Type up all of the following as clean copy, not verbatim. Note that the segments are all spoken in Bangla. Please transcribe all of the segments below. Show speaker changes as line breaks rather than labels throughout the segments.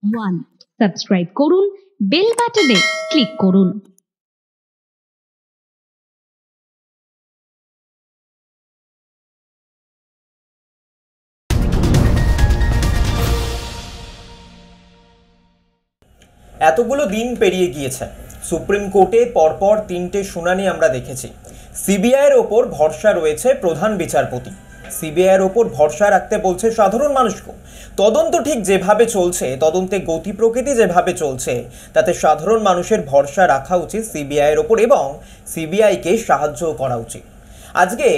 ওয়ান। সাবস্ক্রাইব করুন, বেল বাটনে ক্লিক করুন।
এতগুলো দিন পেরিয়ে গিয়েছে, সুপ্রিম কোর্টে পরপর 3টে শুনানি আমরা দেখেছি। সিবিআইয়ের ওপর ভরসা রয়েছে প্রধান বিচারপতি, সিবিআইয়ের ওপর ভরসা রাখতে বলছে সাধারণ মানুষকে। তদন্ত ঠিক যেভাবে চলছে, তদন্তে গতি প্রকৃতি যেভাবে চলছে, তাতে সাধারণ মানুষের ভরসা রাখা উচিত সিবিআইয়ের ওপর এবং সিবিআইকে সাহায্য করা উচিত। আজকে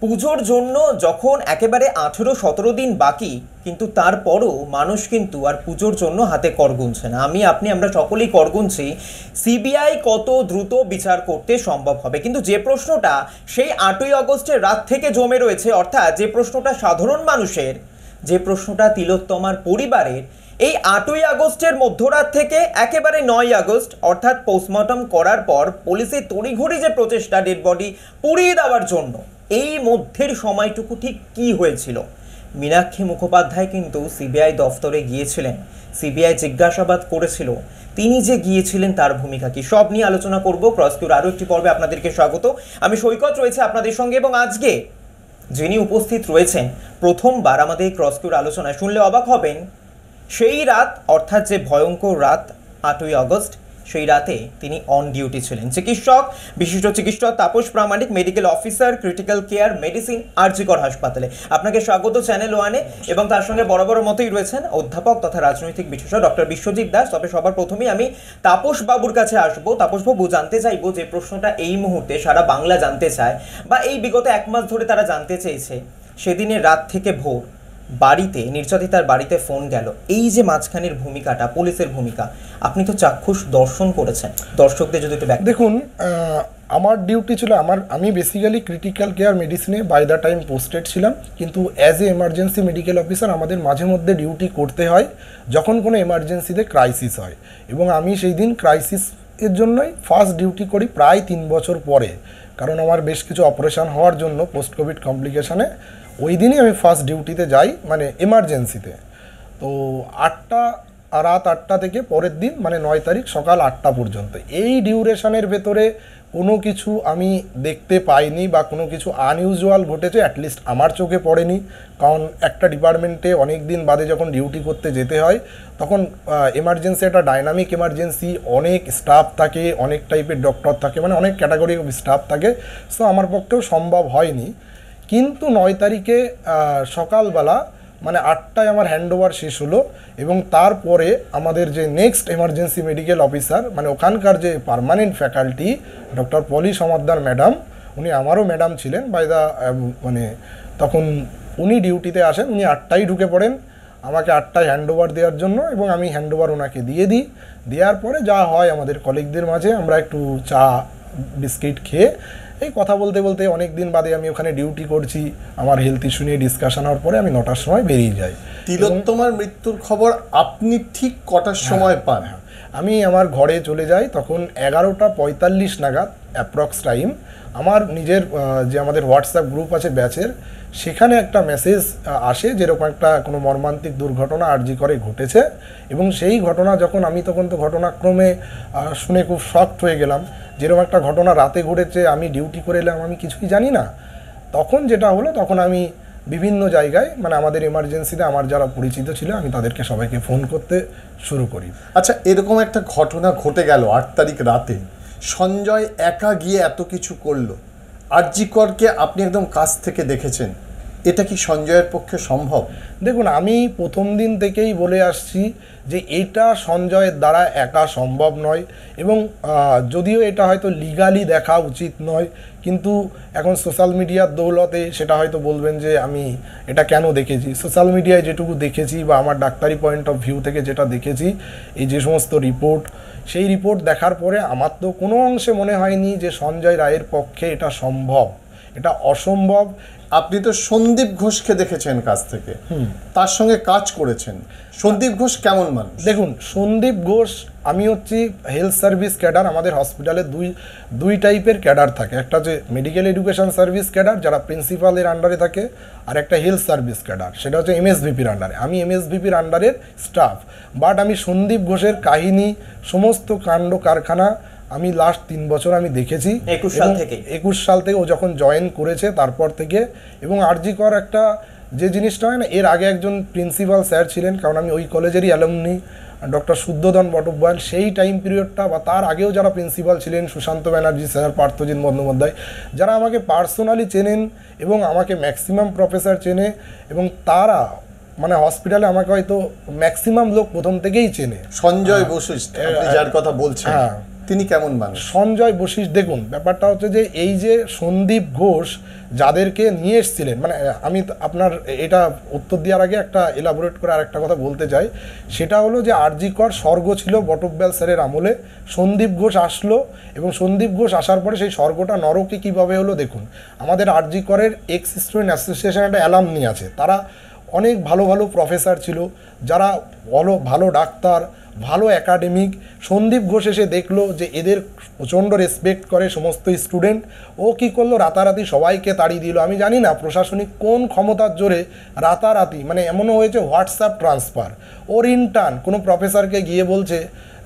পুজোর জন্য যখন একেবারে 18-17 দিন বাকি, কিন্তু তারপরও মানুষ কিন্তু আর পুজোর জন্য হাতে কর গুনছে না। আমরা সকলেই কর গুনছি সিবিআই কত দ্রুত বিচার করতে সম্ভব হবে। কিন্তু যে প্রশ্নটা সেই 8ই আগস্টের রাত থেকে জমে রয়েছে, অর্থাৎ যে প্রশ্নটা সাধারণ মানুষের, যে প্রশ্নটা তিলোত্তমার পরিবারের, এই 8ই আগস্টের মধ্যরাত থেকে একেবারে 9ই আগস্ট অর্থাৎ পোস্টমর্টম করার পর পুলিশের তড়িঘড়ি যে প্রচেষ্টা ডেড বডি পুড়িয়ে দেওয়ার জন্য, এই মধ্যের সময়টুকু ঠিক কি হয়েছিল। মীনাক্ষী মুখোপাধ্যায় কিন্তু সিবিআই দফতরে গিয়েছিলেন, সিবিআই জিজ্ঞাসাবাদ করেছিল, তিনি যে গিয়েছিলেন তার ভূমিকা কি, সব নিয়ে আলোচনা করব। ক্রসকিউর আরও একটি পর্বে আপনাদেরকে স্বাগত। আমি সৈকত রয়েছে আপনাদের সঙ্গে, এবং আজকে যিনি উপস্থিত রয়েছেন প্রথমবার আমাদের ক্রসকিউর আলোচনায়, শুনলে অবাক হবেন, সেই রাত অর্থাৎ যে ভয়ঙ্কর রাত 8ই আগস্ট, সেই রাতে তিনি অন ডিউটি ছিলেন। চিকিৎসক, বিশিষ্ট চিকিৎসক Tapas Pramanik, medical officer, critical care medicine, RG Kar হাসপাতালে। আপনাকে স্বাগত চ্যানেল ওয়ানে। এবং তার সঙ্গে বরাবর মতোই রয়েছেন অধ্যাপক তথা রাজনৈতিক বিশেষজ্ঞ ডক্টর বিশ্বজিৎ দাস। তবে সবার প্রথমেই আমি তাপস বাবুর কাছে আসবো। তাপস বাবু, জানতে চাইবো যে প্রশ্নটা এই মুহূর্তে সারা বাংলা জানতে চায়, বা এই বিগত 1 মাস ধরে তারা জানতে চেয়েছে, সেদিনের রাত থেকে ভোর বাড়িতে, নির্যাতিতার বাড়িতে ফোন গেল, এই যে মাঝখানের ভূমিকাটা, পুলিশের ভূমিকা, আপনি তো চাক্ষুষ দর্শন করেছেন, দর্শকদের যদি একটু
দেখুন, আমার ডিউটি ছিল, আমি বেসিক্যালি ক্রিটিক্যাল কেয়ার মেডিসিনে বাই দ্য টাইম পোস্টেড ছিলাম, কিন্তু as a emergency medical officer আমাদের মাঝে মধ্যে ডিউটি করতে হয় যখন কোনো এমার্জেন্সিতে ক্রাইসিস হয়। এবং আমি সেই দিন ক্রাইসিসের জন্যই ফার্স্ট ডিউটি করি প্রায় 3 বছর পরে, কারণ আমার বেশ কিছু অপারেশন হওয়ার জন্য পোস্ট কোভিড কমপ্লিকেশানে ওই দিনই আমি ফার্স্ট ডিউটিতে যাই, মানে এমার্জেন্সিতে। তো রাত 8টা থেকে পরের দিন মানে 9 তারিখ সকাল 8টা পর্যন্ত, এই ডিউরেশনের ভেতরে কোনো কিছু আমি দেখতে পাইনি বা কোনো কিছু আনইউজুয়াল ঘটেছে অ্যাটলিস্ট আমার চোখে পড়েনি। কারণ একটা ডিপার্টমেন্টে অনেক দিন বাদে যখন ডিউটি করতে যেতে হয়, তখন এমার্জেন্সি একটা ডাইনামিক এমার্জেন্সি, অনেক স্টাফ থাকে, অনেক টাইপের ডক্টর থাকে, মানে অনেক ক্যাটাগরি অফ স্টাফ থাকে। সো আমার পক্ষেও সম্ভব হয়নি। কিন্তু 9 তারিখে সকালবেলা মানে 8টায় আমার হ্যান্ডওভার শেষ হলো, এবং তারপরে আমাদের যে নেক্সট এমার্জেন্সি মেডিকেল অফিসার, মানে ওখানকার যে পার্মানেন্ট ফ্যাকাল্টি ডক্টর পলি সমাদ্দার ম্যাডাম, উনি আমারও ম্যাডাম ছিলেন বাই দা, মানে তখন উনি ডিউটিতে আসেন, উনি 8টায় ঢুকে পড়েন আমাকে 8টায় হ্যান্ডওভার দেওয়ার জন্য, এবং আমি হ্যান্ডওভার ওনাকে দিয়ে দিই। দেওয়ার পরে যা হয় আমাদের কলিগদের মাঝে আমরা একটু চা বিস্কিট খেয়ে এই কথা বলতে বলতে, অনেক দিন বাদে আমি ওখানে ডিউটি করছি, আমার হেলথ ইস্যু নিয়ে ডিসকাশন হওয়ার পরে আমি 9টার সময় বেরিয়ে যাই।
তিলোত্তমার মৃত্যুর খবর আপনি ঠিক কটার সময় পান?
আমি আমার ঘরে চলে যাই তখন 11টা 45 নাগাদ অ্যাপ্রক্স টাইম। আমার নিজের যে আমাদের হোয়াটসঅ্যাপ গ্রুপ আছে ব্যাচের, সেখানে একটা মেসেজ আসে যেরকম একটা কোনো মর্মান্তিক দুর্ঘটনা আরজি করে ঘটেছে। এবং সেই ঘটনা যখন আমি, তখন তো ঘটনাক্রমে শুনে খুব শকড হয়ে গেলাম, যেরকম একটা ঘটনা রাতে ঘটেছে, আমি ডিউটি করে এলাম, আমি কিছুই জানি না। তখন যেটা হলো, তখন আমি বিভিন্ন জায়গায়, মানে আমাদের এমার্জেন্সিতে আমার যারা পরিচিত ছিল, আমি তাদেরকে সবাইকে ফোন করতে শুরু করি।
আচ্ছা, এরকম একটা ঘটনা ঘটে গেল 8 তারিখ রাতে, সঞ্জয় একা গিয়ে এত কিছু করলো, আরজি করকে আপনি একদম কাছ থেকে দেখেছেন, এটা কি সঞ্জয়ের পক্ষে সম্ভব?
দেখুন, আমি প্রথম দিন থেকেই বলে আসছি যে এটা সঞ্জয়ের দ্বারা একা সম্ভব নয়, এবং যদিও এটা হয়তো লিগালি দেখা উচিত নয়, কিন্তু এখন সোশ্যাল মিডিয়ার দৌলতে সেটা হয়তো বলবেন যে আমি এটা কেন দেখেছি। সোশ্যাল মিডিয়ায় যেটুকু দেখেছি বা আমার ডাক্তারি পয়েন্ট অফ ভিউ থেকে যেটা দেখেছি, এই যে সমস্ত রিপোর্ট, সেই রিপোর্ট দেখার পরে আমার তো কোনো অংশে মনে হয়নি যে সঞ্জয় রায়ের পক্ষে এটা সম্ভব। এটা অসম্ভব।
আপনি তো সন্দীপ ঘোষকে দেখেছেন কাছ থেকে, তার সঙ্গে কাজ করেছেন। সন্দীপ ঘোষ কেমন মানুষ?
দেখুন, সন্দীপ ঘোষ, আমি হচ্ছি হেলথ সার্ভিস ক্যাডার। আমাদের হসপিটালে দুই টাইপের ক্যাডার থাকে, একটা হচ্ছে মেডিকেল এডুকেশন সার্ভিস ক্যাডার যারা প্রিন্সিপালের আন্ডারে থাকে, আর একটা হেলথ সার্ভিস ক্যাডার সেটা হচ্ছে এমএসভিপির আন্ডারে। আমি এমএসভিপির আন্ডারের স্টাফ, বাট আমি সন্দীপ ঘোষের কাহিনী, সমস্ত কাণ্ড কারখানা আমি লাস্ট 3 বছর আমি দেখেছি। 21 সাল থেকে ও যখন জয়েন করেছে তারপর থেকে। এবং আরজি কর একটা যে জিনিসটা হয় না, এর আগে একজন প্রিন্সিপাল স্যার ছিলেন, কারণ আমি ওই কলেজেরই অ্যালুমনি, ডক্টর শুদ্ধোধন বটব্যাল। সেই টাইম পিরিয়ডটা বা তার আগেও যারা প্রিন্সিপাল ছিলেন, সুশান্ত ব্যানার্জি স্যার, পার্থজিৎ বন্দ্যোপাধ্যায়, যারা আমাকে পার্সোনালি চেনেন এবং আমাকে ম্যাক্সিমাম প্রফেসর চেনে, এবং তারা মানে হসপিটালে আমাকে হয়তো ম্যাক্সিমাম লোক প্রথম থেকেই চেনে।
সঞ্জয় বশিষ্ঠ আপনি যার কথা বলছেন, তিনি কেমন মানুষ?
সঞ্জয় বশিষ্ঠ, দেখুন ব্যাপারটা হচ্ছে যে এই যে সন্দীপ ঘোষ যাদেরকে নিয়ে এসেছিলেন, মানে আমি আপনার এটা উত্তর দেওয়ার আগে একটা এলাবোরেট করে আরেকটা কথা বলতে চাই। সেটা হলো যে আরজি কর স্বর্গ ছিল বটব্যাল স্যারের আমলে, সন্দীপ ঘোষ আসলো, এবং সন্দীপ ঘোষ আসার পরে সেই স্বর্গটা নরকে কীভাবে হলো দেখুন। আমাদের আরজি করের এক্স স্টুডেন্ট অ্যাসোসিয়েশন একটা অ্যালামনি আছে, তারা অনেক ভালো ভালো প্রফেসর ছিল, যারা ভালো ডাক্তার, ভালো একাডেমিক। সন্দীপ ঘোষ এসে দেখলো যে এদের প্রচণ্ড রেসপেক্ট করে সমস্ত স্টুডেন্ট। ও কী করলো, রাতারাতি সবাইকে তাড়িয়ে দিল। আমি জানি না প্রশাসনিক কোন ক্ষমতার জোরে রাতারাতি, মানে এমনও হয়েছে হোয়াটসঅ্যাপ ট্রান্সফার। ওর ইন্টার্ন কোনো প্রফেসরকে গিয়ে বলছে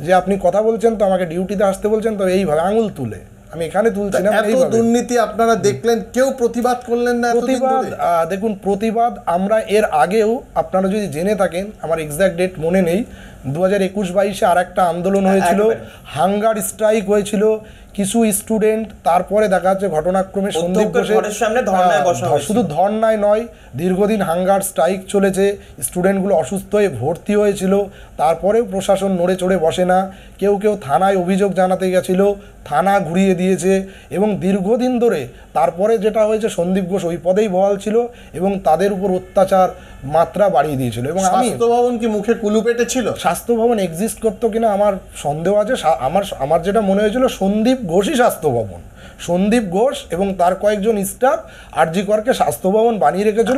যে আপনি কথা বলছেন তো, আমাকে ডিউটিতে আসতে বলছেন তো, এইভাবে আঙুল তুলে, আমি এখানে তুলছি না।
এত দুর্নীতি আপনারা দেখলেন, কেউ প্রতিবাদ করলেন না?
প্রতিবাদ, দেখুন প্রতিবাদ আমরা এর আগেও, আপনারা যদি জেনে থাকেন, আমার এক্সাক্ট ডেট মনে নেই, 2021-22 আর একটা আন্দোলন হয়েছিল, হাঙ্গার স্ট্রাইক হয়েছিল, কিছু স্টুডেন্ট, তারপরে দেখা যাচ্ছে ঘটনাক্রমে সন্দীপ ঘোষের শুধু ধর্নায় নয়, দীর্ঘদিন হাঙ্গার স্ট্রাইক চলেছে, স্টুডেন্টগুলো অসুস্থ হয়ে ভর্তি হয়েছিল, তারপরেও প্রশাসন নড়ে চড়ে বসে না। কেউ থানায় অভিযোগ জানাতে গেছিল, থানা ঘুরিয়ে দিয়েছে, এবং দীর্ঘদিন ধরে তারপরে যেটা হয়েছে, সন্দীপ ঘোষ ওই পদেই বহাল ছিল এবং তাদের উপর অত্যাচার মাত্রা বাড়িয়ে দিয়েছিল। এবং আমি,
স্বাস্থ্য ভবন কি মুখে কুলু পেটে ছিল?
স্বাস্থ্য ভবন এক্সিস্ট করতো কিনা আমার সন্দেহ আছে। আমার যেটা মনে হয়েছিল, সন্দীপ ঘোষই স্বাস্থ্য ভবন, সন্দীপ ঘোষ এবং তার কয়েকজন স্টাফ আরজি করকে স্বাস্থ্য ভবন বানিয়ে রেখেছিল।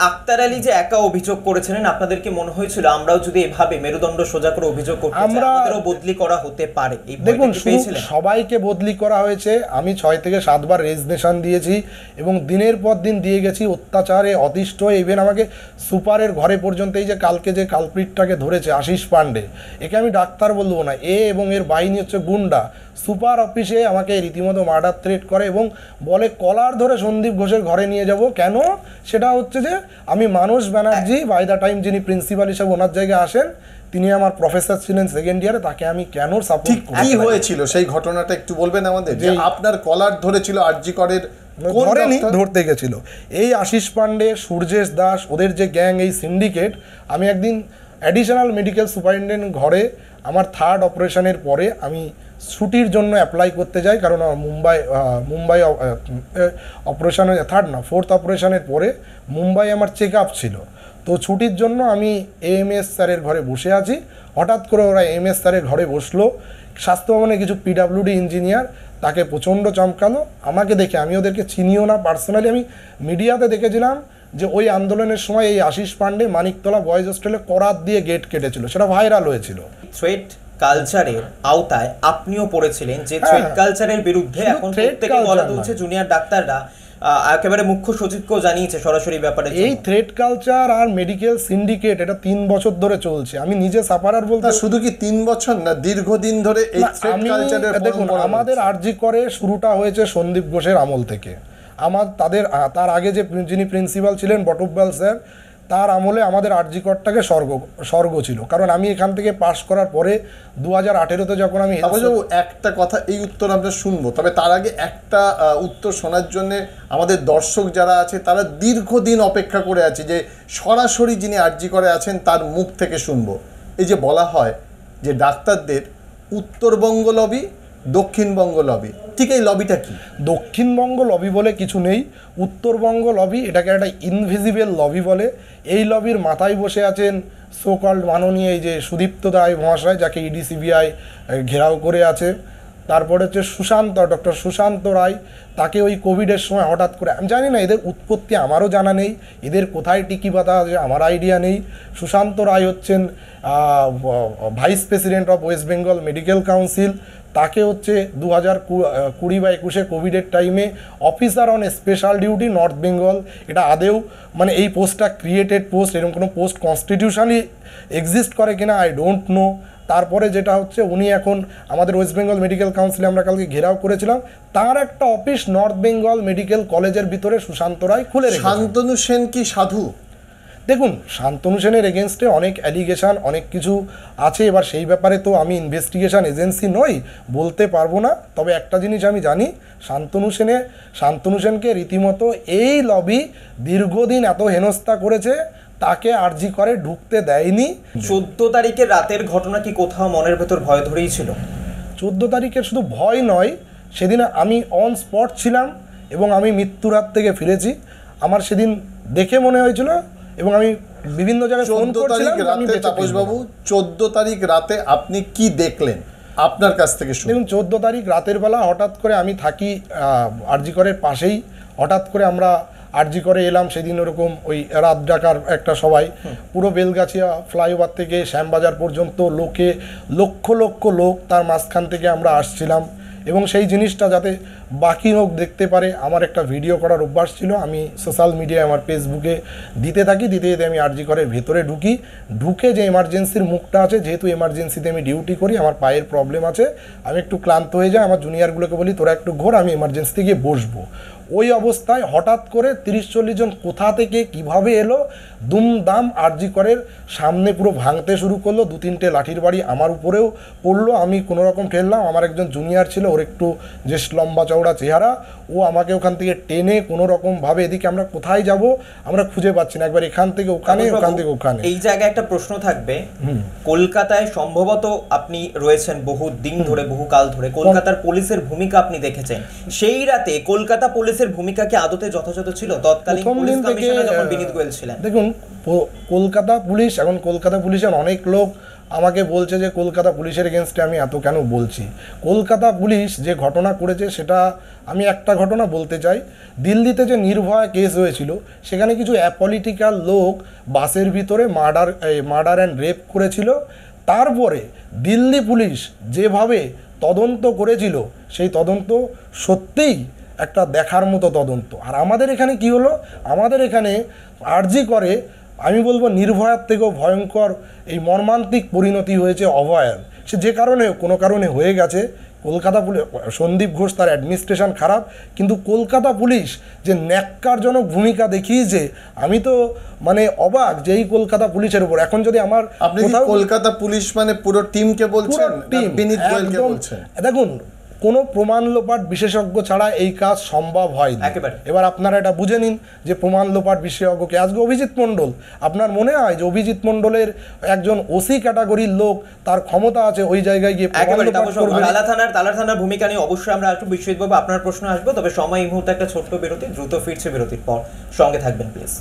আক্তার আলী যে একা অভিযোগ করেছিলেন, আপনাদেরকে মনে হয়েছিল আমরাও যদি এভাবে মেরুদণ্ড সোজা করে অভিযোগ করতে চাই, আমাদেরও বদলি করা হতে পারে?
দেখুন, সবাইকে বদলি করা হয়েছে। আমি 6 থেকে 7 বার রেজিগনেশন দিয়েছি এবং দিনের পর দিন দিয়ে গেছি, অত্যাচারে অতিষ্ঠ হয়ে। ইভেন আমাকে সুপারের ঘরে পর্যন্ত, এই যে কালকে যে কালপ্রিটটাকে ধরেছে আশিস পান্ডে, একে আমি ডাক্তার বলবো না, এ এবং এর বাহিনী হচ্ছে গুন্ডা। সুপার অফিসে আমাকে রীতিমতো মার্ডার থ্রেট করে এবং বলে কলার ধরে সন্দীপ ঘোষের ঘরে নিয়ে যাব। কেন? সেটা হচ্ছে যে আমি মানস ব্যানার্জি, বাই দ্য টাইম যিনি প্রিন্সিপাল হিসেবে ওনার জায়গায় আসেন, তিনি আমার প্রফেসর ছিলেন সেকেন্ড ইয়ারে, তাকে আমি কেন সাপোর্ট করি?
কি হয়েছিল সেই ঘটনাটা একটু বলবেন আমাদের, যে আপনার কলার ধরেছিল আরজি করের?
ধরতে গেছিল এই আশিস পান্ডে, সূর্যেশ দাস, ওদের যে গ্যাং, এই সিন্ডিকেট। আমি একদিন অ্যাডিশনাল মেডিকেল সুপারিনটেন্ডেন্ট ঘরে আমার 3rd অপারেশনের পরে আমি ছুটির জন্য অ্যাপ্লাই করতে যাই, কারণ মুম্বাই অপারেশন, 3rd না 4th অপারেশনের পরে মুম্বাই আমার চেক আপ ছিল। তো ছুটির জন্য আমি এএমএস স্যারের ঘরে বসে আছি, হঠাৎ করে ওরা এএমএস স্যারের ঘরে বসলো। স্বাস্থ্য ভবনে কিছু পিডাব্লিউডি ইঞ্জিনিয়ার, তাকে প্রচণ্ড চমকালো। আমাকে দেখে, আমি ওদেরকে চিনিও না পার্সোনালি, আমি মিডিয়াতে দেখেছিলাম যে ওই আন্দোলনের সময় এই আশিস পান্ডে মানিকতলা বয়েজ হোস্টেলে করাত দিয়ে গেট কেটেছিল, সেটা ভাইরাল হয়েছিল।
থ্রেট কালচারের আওতায় আপনিও পড়েছিলেন, যে থ্রেট কালচারের বিরুদ্ধে এখন প্রত্যেকে গলা তুলছে, জুনিয়র ডাক্তাররা একেবারে মুখ্য সচিবকেও জানিয়েছে সরাসরি ব্যাপারে। এই
থ্রেট কালচার আর মেডিকেল সিন্ডিকেট, এটা 3 বছর ধরে চলছে। আমি নিজে সাফারার বলতে,
শুধু কি 3 বছর না, দীর্ঘদিন ধরে এই থ্রেট কালচারের।
দেখুন, আমাদের আরজি করে শুরুটা হয়েছে সন্দীপ ঘোষের আমল থেকে। তার আগে যে যিনি প্রিন্সিপাল ছিলেন বটব্যাল স্যার, তার আমলে আমাদের আরজি করটাকে স্বর্গ ছিল। কারণ আমি এখান থেকে পাশ করার পরে 2018-তে যখন আমি,
একটা কথা, এই উত্তর আমরা শুনবো, তবে তার আগে একটা উত্তর শোনার জন্য আমাদের দর্শক যারা আছে তারা দীর্ঘদিন অপেক্ষা করে আছে, যে সরাসরি যিনি আরজি করে আছেন তার মুখ থেকে শুনবো। এই যে বলা হয় যে ডাক্তারদের উত্তরবঙ্গ লবি, দক্ষিণবঙ্গ লবি, ঠিক এই লবিটা কি?
দক্ষিণবঙ্গ লবি বলে কিছু নেই, উত্তরবঙ্গ লবি, এটাকে একটা ইনভিজিবল লবি বলে। এই লবির মাথায় বসে আছেন সোকল্ড মাননীয় এই যে সুদীপ্ত রায় মহাশয়, যাকে ইডি সিবিআই ঘেরাও করে আছে। তারপরে হচ্ছে ডক্টর সুশান্ত রায়, তাকে ওই কোভিডের সময় হঠাৎ করে, আমি জানি না এদের উৎপত্তি, আমারও জানা নেই, এদের কোথায় টিকি পাতা আছে আমার আইডিয়া নেই। সুশান্ত রায় হচ্ছেন vice president of West Bengal medical council, তাকে হচ্ছে 2020 বা 21 কোভিডের টাইমে officer on special duty north Bengal, এটা আদেও মানে এই পোস্টটা ক্রিয়েটেড পোস্ট, এরকম কোনো পোস্ট কনস্টিটিউশনালি এক্সিস্ট করে কিনা আই ডোন্ট নো। তারপরে যেটা হচ্ছে উনি এখন আমাদের ওয়েস্ট বেঙ্গল মেডিকেল কাউন্সিলে আমরা কালকে ঘেরাও করেছিলাম, তার একটা অফিস নর্থ বেঙ্গল মেডিকেল কলেজের ভিতরে সুশান্ত রায় খুলে রেখেছেন।
শান্তনু সেন কি সাধু?
দেখুন, শান্তনু সেনের এগেনস্টে অনেক অ্যালিগেশন, অনেক কিছু আছে, এবার সেই ব্যাপারে তো আমি ইনভেস্টিগেশন এজেন্সি নই, বলতে পারবো না। তবে একটা জিনিস আমি জানি, শান্তনু সেনকে রীতিমতো এই লবি দীর্ঘদিন এত হেনস্থা করেছে, তাকে আরজি করে ঢুকতে দেয়নি।
14 তারিখের রাতের ঘটনা কি কোথাও মনের ভেতর ভয় ধরেই ছিল?
14 তারিখের শুধু ভয় নয়, সেদিন আমি অন স্পট ছিলাম এবং আমি মৃত্যুর হাত থেকে ফিরেছি। আমার সেদিন দেখে মনে হয়েছিল, এবং আমি বিভিন্ন জায়গায় ফোন
14 তারিখ
করছিলাম।
রাতে তাপসবাবু, 14 তারিখ রাতে আপনি কি দেখলেন আপনার কাছ থেকে শুনুন।
দেখুন, 14 তারিখ রাতের বেলা হঠাৎ করে, আমি থাকি আরজি করের পাশেই, হঠাৎ করে আমরা আরজি করে এলাম। সেদিন ওরকম ওই রাত ডাকার একটা সবাই, পুরো বেলগাছিয়া ফ্লাইওভার থেকে শ্যামবাজার পর্যন্ত লক্ষ লক্ষ লোক, তার মাঝখান থেকে আমরা আসছিলাম। এবং সেই জিনিসটা যাতে বাকি লোক দেখতে পারে, আমার একটা ভিডিও করার অভ্যাস ছিল, আমি সোশ্যাল মিডিয়ায় আমার ফেসবুকে দিতে থাকি। দিতে আমি আরজি করের ভেতরে ঢুকে যে এমার্জেন্সির মুখটা আছে, যেহেতু এমার্জেন্সিতে আমি ডিউটি করি, আমার পায়ের প্রবলেম আছে, আমি একটু ক্লান্ত হয়ে যাই, আমার জুনিয়রগুলোকে বলি তোরা একটু ঘোর, আমি এমার্জেন্সিতে গিয়ে বসবো। ওই অবস্থায় হঠাৎ করে 30-40 জন কোথা থেকে কিভাবে এলো, দুমদাম আরজি করের সামনে পুরো ভাঙতে শুরু করলো। 2-3টে লাঠির বাড়ি আমার উপরেও পড়লো, আমি কোনো রকম ঠেললাম। আমার একজন জুনিয়র ছিল, ওর একটু যে লম্বা চওড়া চেহারা, ও আমাকে ওখান থেকে টেনে কোনো রকমভাবে, এদিকে আমরা কোথায় যাব আমরা খুঁজে পাচ্ছি না, একবার এখান থেকে ওখানে, ওখান থেকে ওখানে।
এই জায়গায় একটা প্রশ্ন থাকবে, কলকাতায় সম্ভবত আপনি রয়েছেন বহু দিন ধরে, বহু কাল ধরে, কলকাতার পুলিশের ভূমিকা আপনি দেখেছেন। সেই রাতে কলকাতা পুলিশের ভূমিকা কি আদতে যথাযথ ছিল তৎকালীন পুলিশ কমিশনার যখন বিনীত গোয়েল ছিলেন?
দেখুন, কলকাতা পুলিশ, এখন কলকাতা পুলিশের অনেক লোক আমাকে বলছে যে কলকাতা পুলিশের এগেনস্টে আমি এত কেন বলছি। কলকাতা পুলিশ যে ঘটনা করেছে, সেটা আমি একটা ঘটনা বলতে চাই। দিল্লিতে যে নির্ভয়া কেস হয়েছিল, সেখানে কিছু অ্যাপলিটিক্যাল লোক বাসের ভিতরে মার্ডার অ্যান্ড রেপ করেছিল। তারপরে দিল্লি পুলিশ যেভাবে তদন্ত করেছিল, সেই তদন্ত সত্যিই একটা দেখার মতো তদন্ত। আর আমাদের এখানে কি হলো, আমাদের এখানে আরজি করে, আমি বলবো নির্ভয়ার থেকেও ভয়ঙ্কর এই মর্মান্তিক পরিণতি হয়েছে অভয়ার। সে যে কারণে কোনো কারণে হয়ে গেছে। কলকাতা পুলিশ, সন্দীপ ঘোষ তার অ্যাডমিনিস্ট্রেশন খারাপ, কিন্তু কলকাতা পুলিশ যে ন্যাক্কারজনক ভূমিকা দেখিয়েছে, আমি তো মানে অবাক যে এই কলকাতা পুলিশের উপর। এখন যদি আমার,
আপনি কি কলকাতা পুলিশ মানে পুরো টিমকে বলছেন, বিনীত গোয়েলকে বলছেন?
দেখুন, কোনো প্রমাণ লোপাট বিশেষজ্ঞ ছাড়া এই কাজ সম্ভব হয় না। এবার আপনারা এটা বুঝে নিন যে প্রমাণ লোপাট বিশেষজ্ঞকে, আজকে অভিজিৎ মণ্ডল, আপনার মনে হয় যে অভিজিৎ মণ্ডলের একজন ওসি ক্যাটাগরির লোক, তার ক্ষমতা আছে ওই জায়গায় গিয়ে
তালা থানার ভূমিকা নিয়ে অবশ্যই আমরা একটু বিশ্বজিৎ বাবু আপনার প্রশ্ন আসবো, তবে সময় এই মুহূর্তে একটা ছোট্ট বিরতি, দ্রুত ফিরছে বিরতির পর, সঙ্গে থাকবেন প্লিজ।